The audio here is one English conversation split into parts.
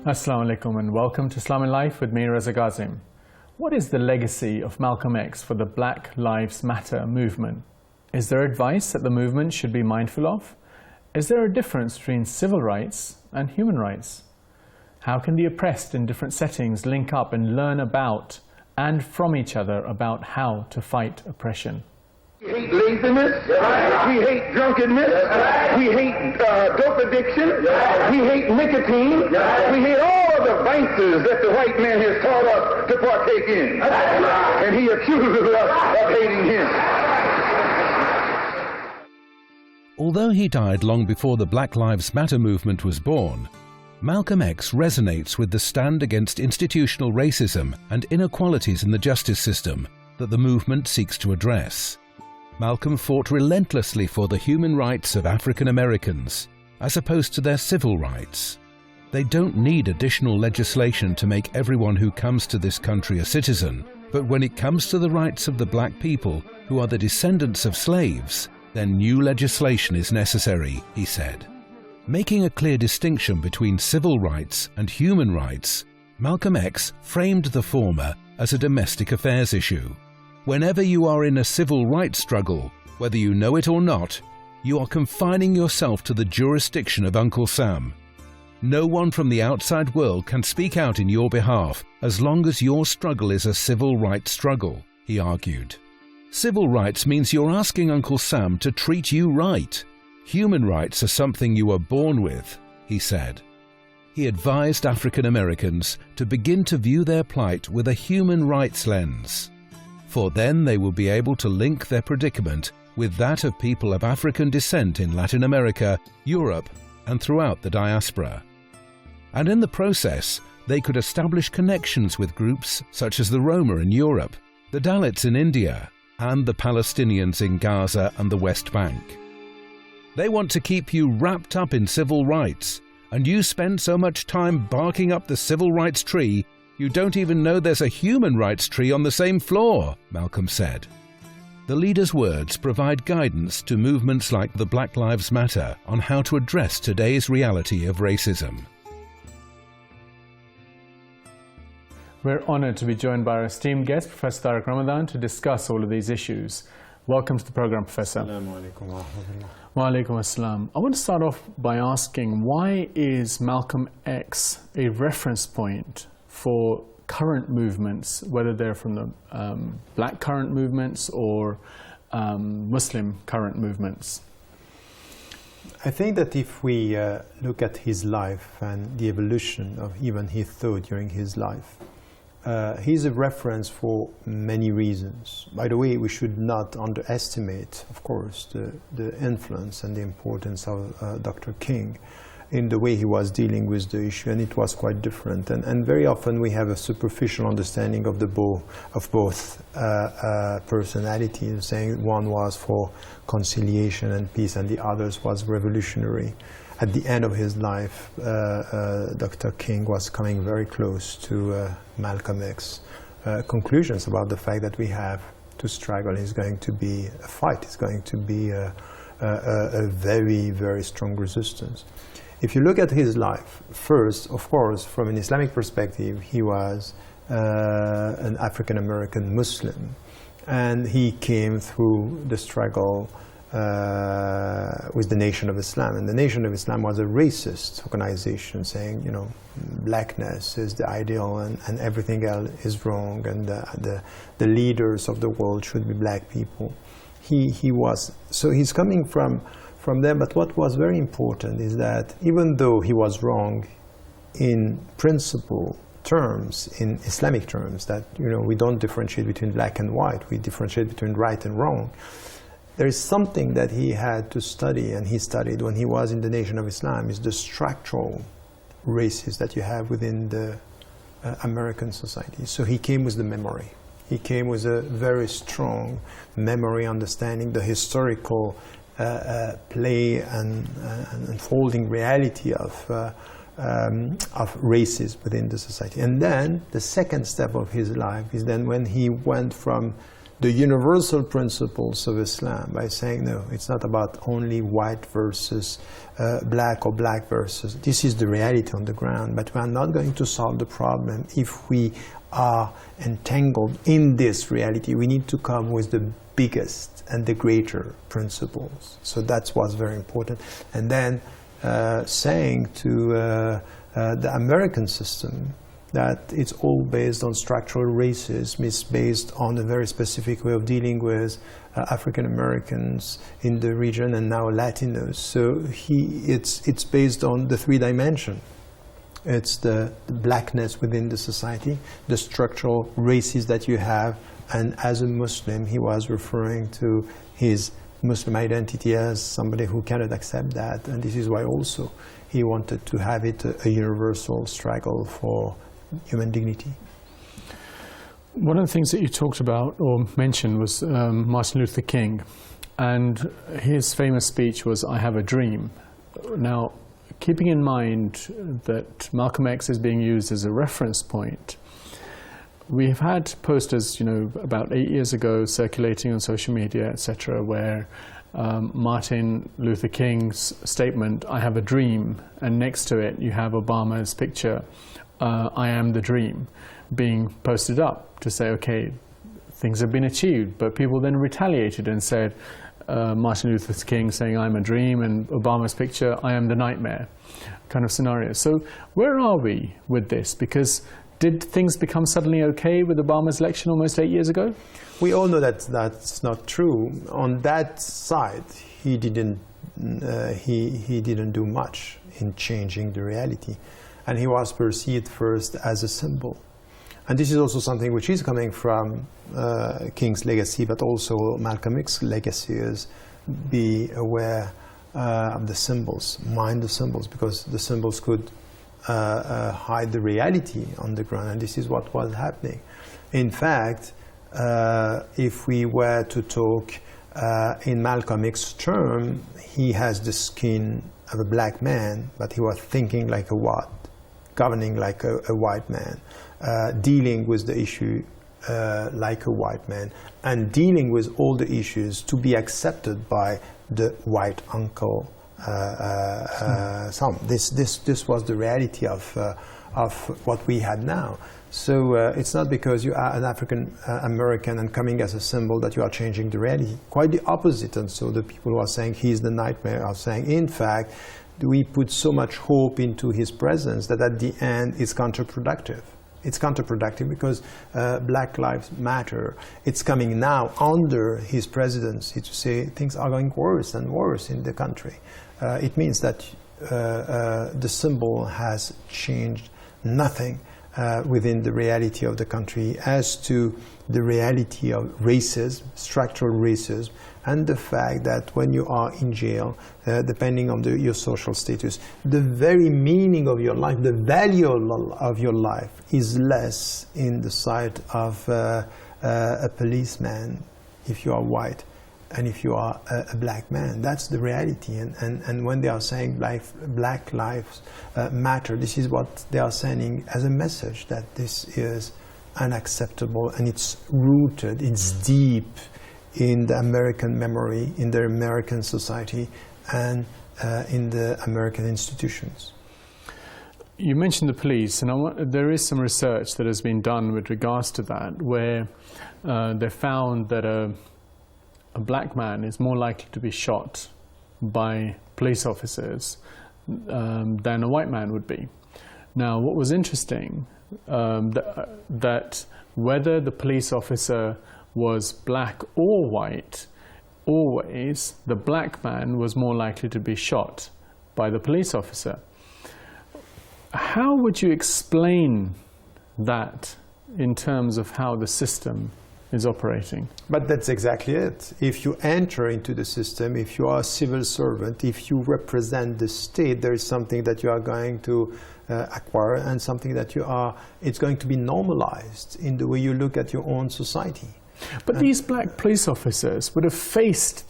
Assalamu alaikum and welcome to Islam in Life with me, Reza Ghazim. What is the legacy of Malcolm X for the Black Lives Matter movement? Is there advice that the movement should be mindful of? Is there a difference between civil rights and human rights? How can the oppressed in different settings link up and learn about and from each other about how to fight oppression? We hate laziness, we hate drunkenness, we hate dope addiction, we hate nicotine, we hate all of the vices that the white man has taught us to partake in. And he accuses us of hating him. Although he died long before the Black Lives Matter movement was born, Malcolm X resonates with the stand against institutional racism and inequalities in the justice system that the movement seeks to address. Malcolm fought relentlessly for the human rights of African Americans, as opposed to their civil rights. They don't need additional legislation to make everyone who comes to this country a citizen, but when it comes to the rights of the black people who are the descendants of slaves, then new legislation is necessary, he said. Making a clear distinction between civil rights and human rights, Malcolm X framed the former as a domestic affairs issue. Whenever you are in a civil rights struggle, whether you know it or not, you are confining yourself to the jurisdiction of Uncle Sam. No one from the outside world can speak out in your behalf as long as your struggle is a civil rights struggle, he argued. Civil rights means you're asking Uncle Sam to treat you right. Human rights are something you are born with, he said. He advised African Americans to begin to view their plight with a human rights lens, for then they will be able to link their predicament with that of people of African descent in Latin America, Europe, and throughout the diaspora. And in the process, they could establish connections with groups such as the Roma in Europe, the Dalits in India, and the Palestinians in Gaza and the West Bank. They want to keep you wrapped up in civil rights, and you spend so much time barking up the civil rights tree, you don't even know there's a human rights tree on the same floor, Malcolm said. The leader's words provide guidance to movements like the Black Lives Matter on how to address today's reality of racism. We're honored to be joined by our esteemed guest, Professor Tariq Ramadan, to discuss all of these issues. Welcome to the program, Professor. Assalamu alaikum wa rahmatullah. Wa alaikum assalam. I want to start off by asking, why is Malcolm X a reference point for current movements, whether they're from the black current movements or Muslim current movements? I think that if we look at his life and the evolution of even his thought during his life, he's a reference for many reasons. By the way, we should not underestimate, of course, the influence and the importance of Dr. King in the way he was dealing with the issue, and it was quite different. And very often we have a superficial understanding of both personalities, saying one was for conciliation and peace and the other was revolutionary. At the end of his life, Dr. King was coming very close to Malcolm X. Conclusions about the fact that we have to struggle is going to be a fight, it's going to be a very, very strong resistance. If you look at his life, first, of course, from an Islamic perspective, he was an African-American Muslim, and he came through the struggle with the Nation of Islam. And the Nation of Islam was a racist organization saying, you know, blackness is the ideal and everything else is wrong, and the leaders of the world should be black people. So he's coming from there, but what was very important is that even though he was wrong in principle terms, in Islamic terms, that, you know, we don't differentiate between black and white, we differentiate between right and wrong, there is something that he had to study, and he studied when he was in the Nation of Islam, is the structural races that you have within the American society. So he came with the memory. He came with a very strong memory, understanding the historical play and unfolding reality of races within the society. And then the second step of his life is then when he went from the universal principles of Islam by saying, no, it's not about only white versus black or black versus. This is the reality on the ground, but we are not going to solve the problem if we are entangled in this reality. We need to come with the biggest and the greater principles. So that's what's very important. And then saying to the American system that it's all based on structural racism, it's based on a very specific way of dealing with African Americans in the region and now Latinos. So it's based on the three dimensions. It's the blackness within the society, the structural racism that you have, and as a Muslim, he was referring to his Muslim identity as somebody who cannot accept that, and this is why also he wanted to have it a universal struggle for human dignity. One of the things that you talked about or mentioned was Martin Luther King, and his famous speech was, "I have a dream." Now, keeping in mind that Malcolm X is being used as a reference point, we have had posters, about 8 years ago circulating on social media, etc., where Martin Luther King's statement, "I have a dream," and next to it you have Obama's picture, "I am the dream," being posted up to say, okay, things have been achieved. But people then retaliated and said, Martin Luther King saying, "I'm a dream," and Obama's picture, "I am the nightmare," kind of scenario. So where are we with this? Because did things become suddenly okay with Obama's election almost 8 years ago? We all know that that's not true. On that side, he didn't do much in changing the reality. And he was perceived first as a symbol. And this is also something which is coming from King's legacy, but also Malcolm X's legacy is be aware of the symbols, mind the symbols, because the symbols could hide the reality on the ground, and this is what was happening. In fact, if we were to talk in Malcolm X's term, he has the skin of a black man, but he was thinking like a white, governing like a white man, dealing with the issue like a white man, and dealing with all the issues to be accepted by the white uncle. This was the reality of what we had now. So it's not because you are an African American and coming as a symbol that you are changing the reality. Quite the opposite. And so the people who are saying he's the nightmare are saying, in fact, we put so much hope into his presence that at the end it's counterproductive. It's counterproductive because Black Lives Matter, it's coming now under his presidency to say things are going worse and worse in the country. It means that the symbol has changed nothing within the reality of the country as to the reality of racism, structural racism, and the fact that when you are in jail, depending on your social status, the very meaning of your life, the value of your life is less in the sight of a policeman if you are white and if you are a black man. That's the reality. And when they are saying Black Lives Matter, this is what they are sending as a message, that this is unacceptable and it's rooted, it's deep in the American memory, in the American society, and in the American institutions. You mentioned the police, and there is some research that has been done with regards to that, where they found that a black man is more likely to be shot by police officers than a white man would be. Now, what was interesting, that whether the police officer was black or white, always the black man was more likely to be shot by the police officer. How would you explain that in terms of how the system is operating? But that's exactly it. If you enter into the system, if you are a civil servant, if you represent the state, there is something that you are going to acquire and something that it's going to be normalized in the way you look at your own society. But these black police officers would have faced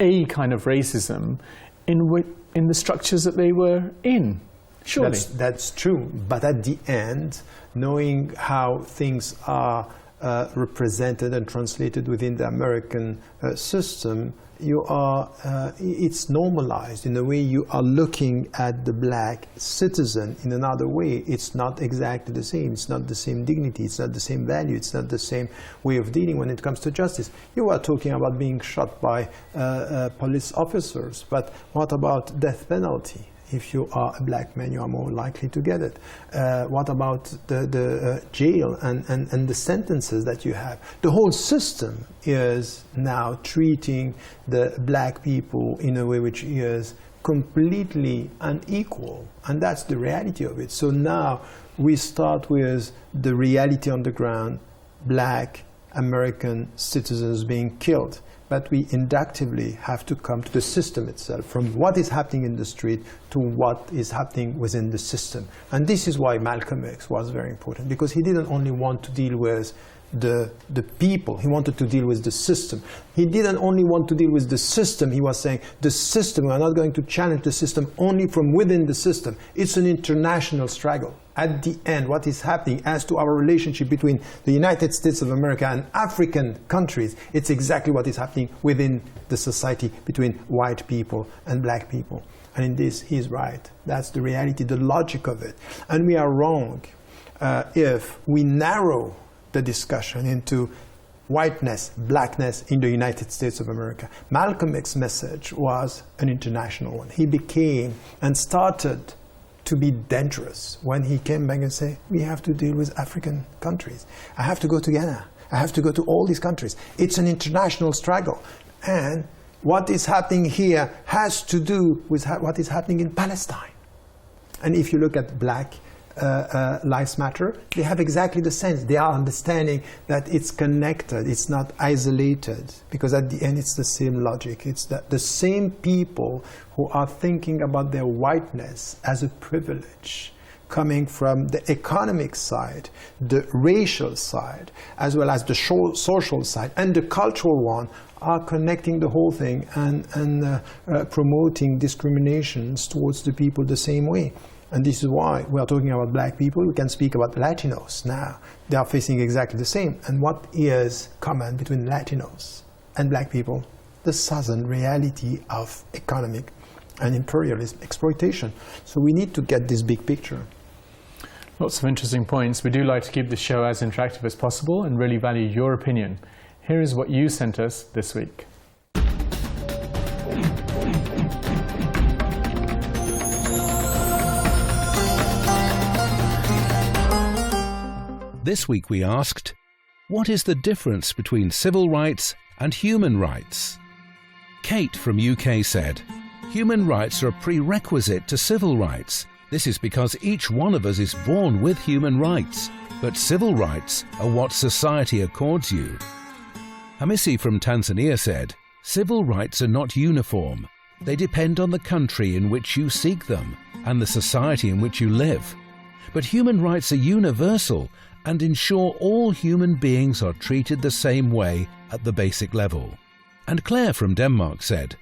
a kind of racism in the structures that they were in, surely. That's true. But at the end, knowing how things are represented and translated within the American system, it's normalized in a way. You are looking at the black citizen in another way. It's not exactly the same. It's not the same dignity. It's not the same value. It's not the same way of dealing when it comes to justice. You are talking about being shot by police officers, but what about death penalty? If you are a black man, you are more likely to get it. What about the jail and the sentences that you have? The whole system is now treating the black people in a way which is completely unequal, and that's the reality of it. So now we start with the reality on the ground, black American citizens being killed. But we inductively have to come to the system itself, from what is happening in the street to what is happening within the system. And this is why Malcolm X was very important, because he didn't only want to deal with the people, he wanted to deal with the system. He didn't only want to deal with the system, he was saying the system, we are not going to challenge the system only from within the system. It's an international struggle. At the end, what is happening as to our relationship between the United States of America and African countries, it's exactly what is happening within the society between white people and black people. And in this, he's right. That's the reality, the logic of it. And we are wrong if we narrow the discussion into whiteness, blackness in the United States of America. Malcolm X's message was an international one. He became and started to be dangerous when he came back and said, we have to deal with African countries. I have to go to Ghana. I have to go to all these countries. It's an international struggle. And what is happening here has to do with what is happening in Palestine. And if you look at Black Lives Matter, they have exactly the sense. They are understanding that it's connected, it's not isolated, because at the end it's the same logic. It's that the same people who are thinking about their whiteness as a privilege, coming from the economic side, the racial side, as well as the social side, and the cultural one, are connecting the whole thing and promoting discriminations towards the people the same way. And this is why we are talking about black people. We can speak about Latinos now. They are facing exactly the same. And what is common between Latinos and black people? The southern reality of economic and imperialist exploitation. So we need to get this big picture. Lots of interesting points. We do like to keep the show as interactive as possible and really value your opinion. Here is what you sent us this week. This week we asked, what is the difference between civil rights and human rights? Kate from UK said, human rights are a prerequisite to civil rights. This is because each one of us is born with human rights, but civil rights are what society accords you. Hamisi from Tanzania said, civil rights are not uniform. They depend on the country in which you seek them and the society in which you live. But human rights are universal and ensure all human beings are treated the same way at the basic level. And Claire from Denmark said,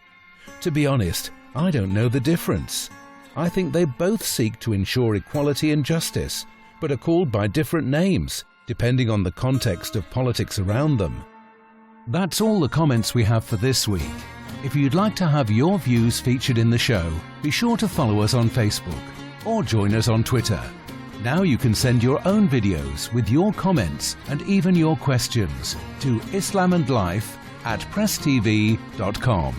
to be honest, I don't know the difference. I think they both seek to ensure equality and justice, but are called by different names, depending on the context of politics around them. That's all the comments we have for this week. If you'd like to have your views featured in the show, be sure to follow us on Facebook or join us on Twitter. Now you can send your own videos with your comments and even your questions to islamandlife@presstv.com.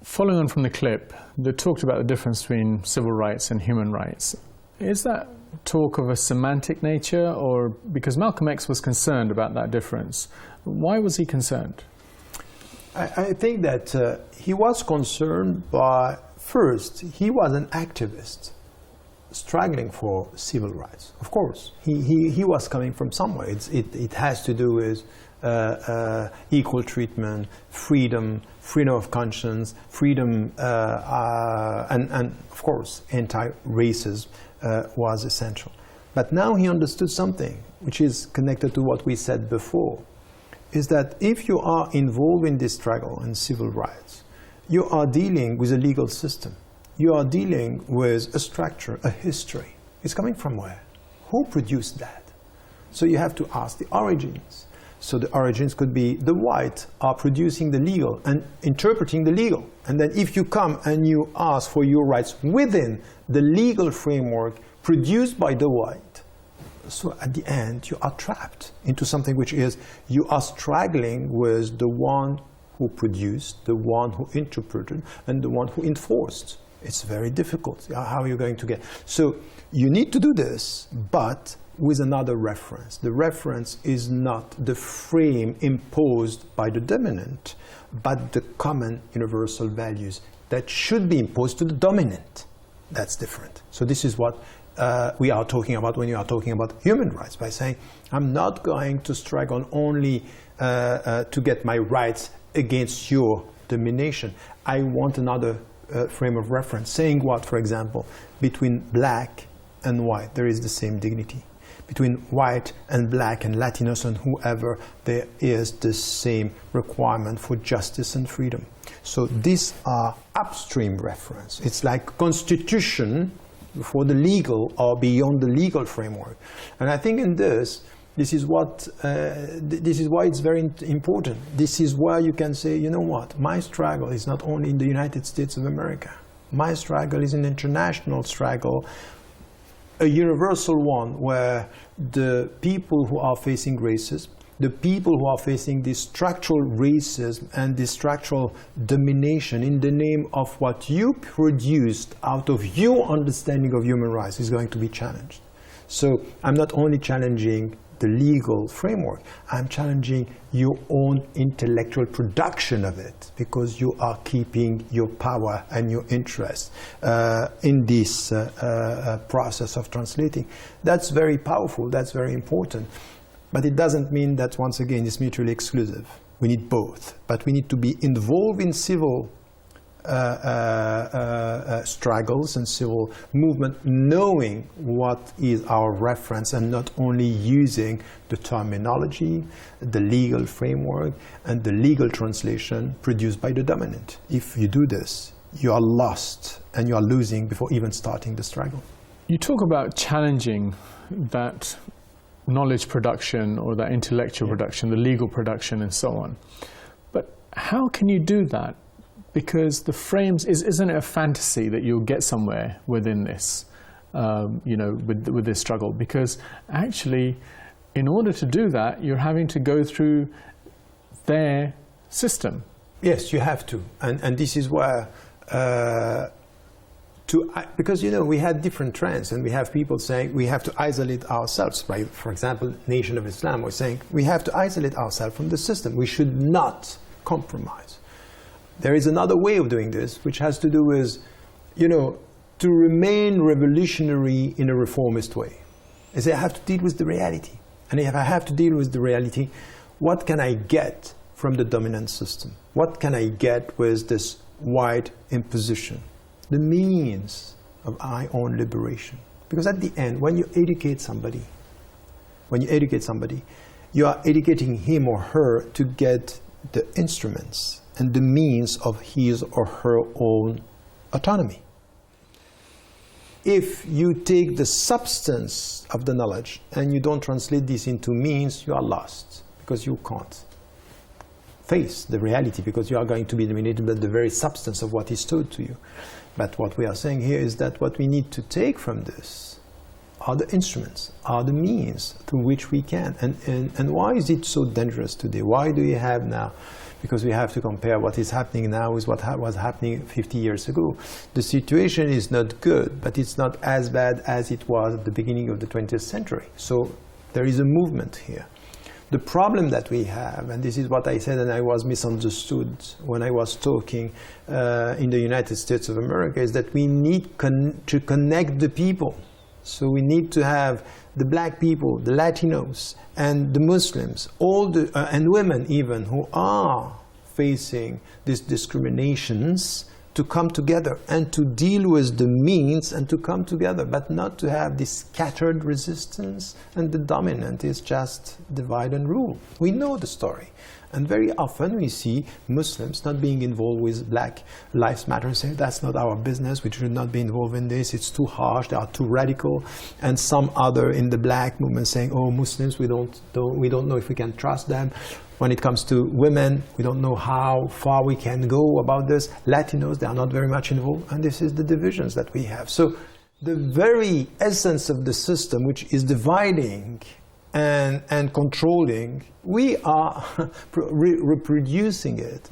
Following on from the clip that talked about the difference between civil rights and human rights, is that talk of a semantic nature, or because Malcolm X was concerned about that difference? Why was he concerned? I think that he was concerned by, first, he was an activist struggling for civil rights. Of course, he was coming from somewhere. It has to do with equal treatment, freedom of conscience, freedom, and of course, anti-racism was essential. But now he understood something, which is connected to what we said before, is that if you are involved in this struggle in civil rights, you are dealing with a legal system. You are dealing with a structure, a history. It's coming from where? Who produced that? So you have to ask the origins. So the origins could be the white are producing the legal and interpreting the legal. And then if you come and you ask for your rights within the legal framework produced by the white, so at the end you are trapped into something which is you are struggling with the one who produced, the one who interpreted, and the one who enforced. It's very difficult. How are you going to get? So you need to do this, but with another reference. The reference is not the frame imposed by the dominant, but the common universal values that should be imposed to the dominant. That's different. So this is what we are talking about when you are talking about human rights, by saying, I'm not going to strike on only to get my rights against your domination. I want another frame of reference, saying what, for example, between black and white, there is the same dignity. Between white and black and Latinos and whoever, there is the same requirement for justice and freedom. So these are upstream reference. It's like constitution for the legal or beyond the legal framework. And I think in this is what this is why it's very important. This is where you can say, you know what, my struggle is not only in the United States of America. My struggle is an international struggle, a universal one, where the people who are facing racism, the people who are facing this structural racism and this structural domination in the name of what you produced out of your understanding of human rights is going to be challenged. So I'm not only challenging the legal framework, I'm challenging your own intellectual production of it, because you are keeping your power and your interest in this process of translating. That's very powerful, that's very important. But it doesn't mean that, once again, it's mutually exclusive. We need both. But we need to be involved in civil struggles and civil movement, knowing what is our reference and not only using the terminology, the legal framework, and the legal translation produced by the dominant. If you do this, you are lost and you are losing before even starting the struggle. You talk about challenging that knowledge production or that intellectual production, the legal production and so on. But how can you do that? Because the frames, isn't it a fantasy that you'll get somewhere within this, with this struggle? Because actually, in order to do that, you're having to go through their system. Yes, you have to. And this is where, because, we had different trends, and we have people saying we have to isolate ourselves. By, for example, Nation of Islam was saying we have to isolate ourselves from the system. We should not compromise. There is another way of doing this, which has to do with, to remain revolutionary in a reformist way. They say, I have to deal with the reality. And if I have to deal with the reality, what can I get from the dominant system? What can I get with this white imposition? The means of my own liberation. Because at the end, when you educate somebody, you are educating him or her to get the instruments and the means of his or her own autonomy. If you take the substance of the knowledge and you don't translate this into means, you are lost, because you can't face the reality, because you are going to be dominated by the very substance of what is told to you. But what we are saying here is that what we need to take from this are the instruments, are the means through which we can. And why is it so dangerous today? Why do you have now? Because we have to compare what is happening now with what was happening 50 years ago. The situation is not good, but it's not as bad as it was at the beginning of the 20th century. So there is a movement here. The problem that we have, and this is what I said and I was misunderstood when I was talking in the United States of America, is that we need to connect the people. So we need to have the black people, the Latinos, and the Muslims, and women even, who are facing these discriminations to come together and to deal with the means and to come together, but not to have this scattered resistance, and the dominant is just divide and rule. We know the story. And very often we see Muslims not being involved with Black Lives Matter and saying, that's not our business, we should not be involved in this, it's too harsh, they are too radical. And some other in the Black movement saying, oh, Muslims, we don't know if we can trust them. When it comes to women, we don't know how far we can go about this. Latinos, they are not very much involved. And this is the divisions that we have. So the very essence of the system, which is dividing and controlling, we are reproducing it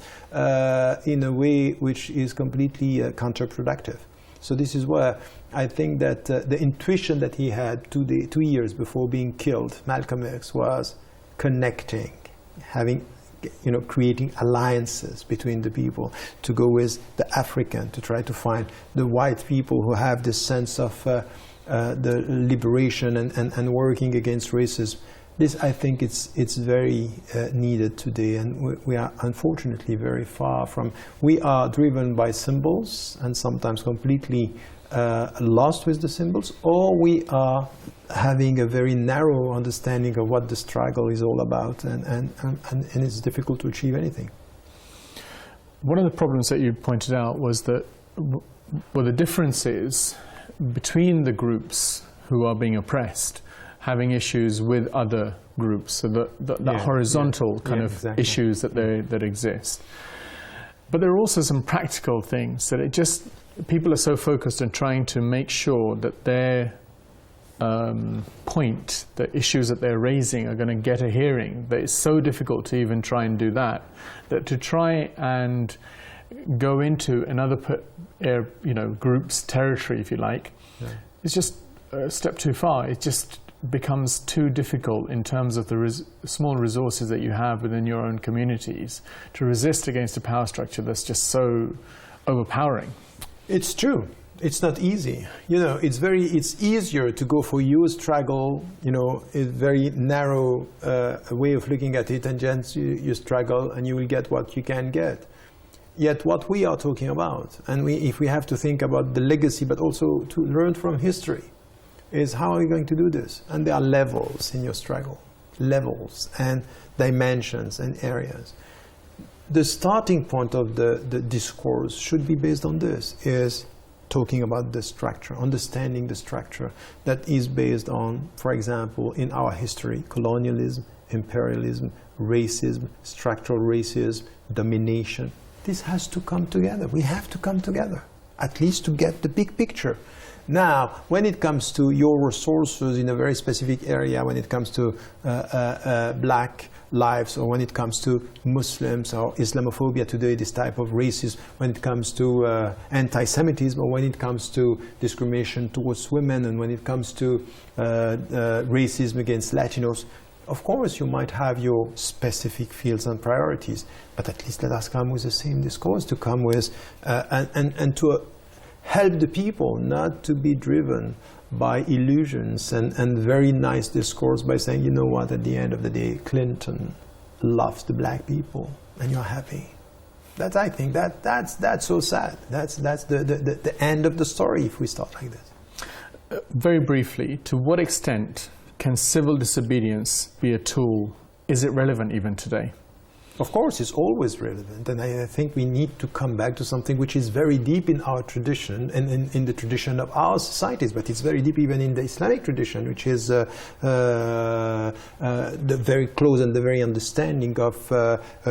in a way which is completely counterproductive. So this is where I think that the intuition that he had 2 years before being killed, Malcolm X, was connecting, creating alliances between the people, to go with the African, to try to find the white people who have this sense of the liberation and working against racism. This, I think, it's very needed today, and we are unfortunately very far from. We are driven by symbols and sometimes completely lost with the symbols, or we are having a very narrow understanding of what the struggle is all about, and it's difficult to achieve anything. One of the problems that you pointed out was that, well, the differences between the groups who are being oppressed having issues with other groups, so that horizontal kind of exactly. issues that exist. But there are also some practical things that people are so focused on trying to make sure that their point, the issues that they're raising, are going to get a hearing, that it's so difficult to even try and do that, that to try and go into another group's territory, if you like, it's just a step too far. It just becomes too difficult in terms of the small resources that you have within your own communities to resist against a power structure that's just so overpowering. It's true. It's not easy. It's easier to go for your struggle, a very narrow way of looking at it, and then you struggle and you will get what you can get. Yet what we are talking about, and if we have to think about the legacy, but also to learn from history, is how are you going to do this? And there are levels in your struggle, levels and dimensions and areas. The starting point of the discourse should be based on this, is talking about the structure, understanding the structure that is based on, for example, in our history, colonialism, imperialism, racism, structural racism, domination. This has to come together. We have to come together, at least to get the big picture. Now, when it comes to your resources in a very specific area, when it comes to Black lives, or when it comes to Muslims or Islamophobia today, this type of racism, when it comes to anti-Semitism, or when it comes to discrimination towards women, and when it comes to racism against Latinos, of course you might have your specific fields and priorities, but at least let us come with the same discourse, to come with and to help the people not to be driven by illusions and very nice discourse by saying, you know what, at the end of the day, Clinton loves the black people and you're happy. I think that's so sad. That's the end of the story if we start like this. Very briefly, to what extent can civil disobedience be a tool? Is it relevant even today? Of course, it's always relevant, and I think we need to come back to something which is very deep in our tradition and in the tradition of our societies, but it's very deep even in the Islamic tradition, which is the very close and the very understanding of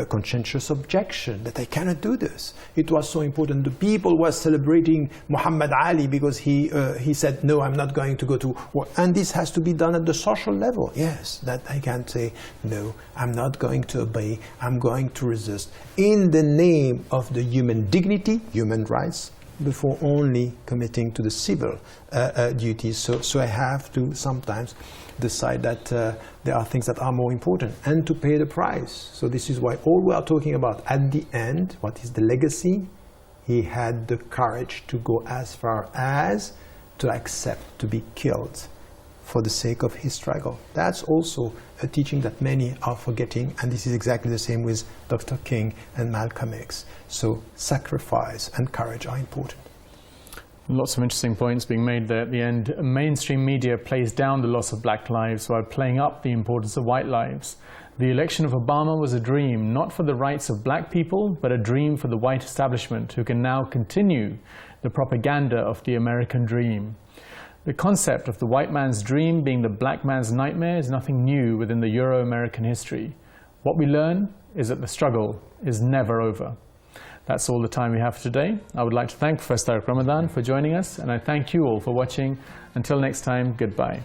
conscientious objection, that I cannot do this. It was so important. The people were celebrating Muhammad Ali because he said, no, I'm not going to go to war. And this has to be done at the social level. Yes, that I can say, no, I'm not going to obey, I'm going to resist in the name of the human dignity, human rights, before only committing to the civil duties. So I have to sometimes decide that there are things that are more important and to pay the price. So this is why all we are talking about at the end, what is the legacy? He had the courage to go as far as to accept to be killed for the sake of his struggle. That's also a teaching that many are forgetting, and this is exactly the same with Dr. King and Malcolm X. So sacrifice and courage are important. Lots of interesting points being made there at the end. Mainstream media plays down the loss of black lives while playing up the importance of white lives. The election of Obama was a dream, not for the rights of black people, but a dream for the white establishment who can now continue the propaganda of the American dream. The concept of the white man's dream being the black man's nightmare is nothing new within the Euro-American history. What we learn is that the struggle is never over. That's all the time we have for today. I would like to thank Professor Tariq Ramadan for joining us, and I thank you all for watching. Until next time, goodbye.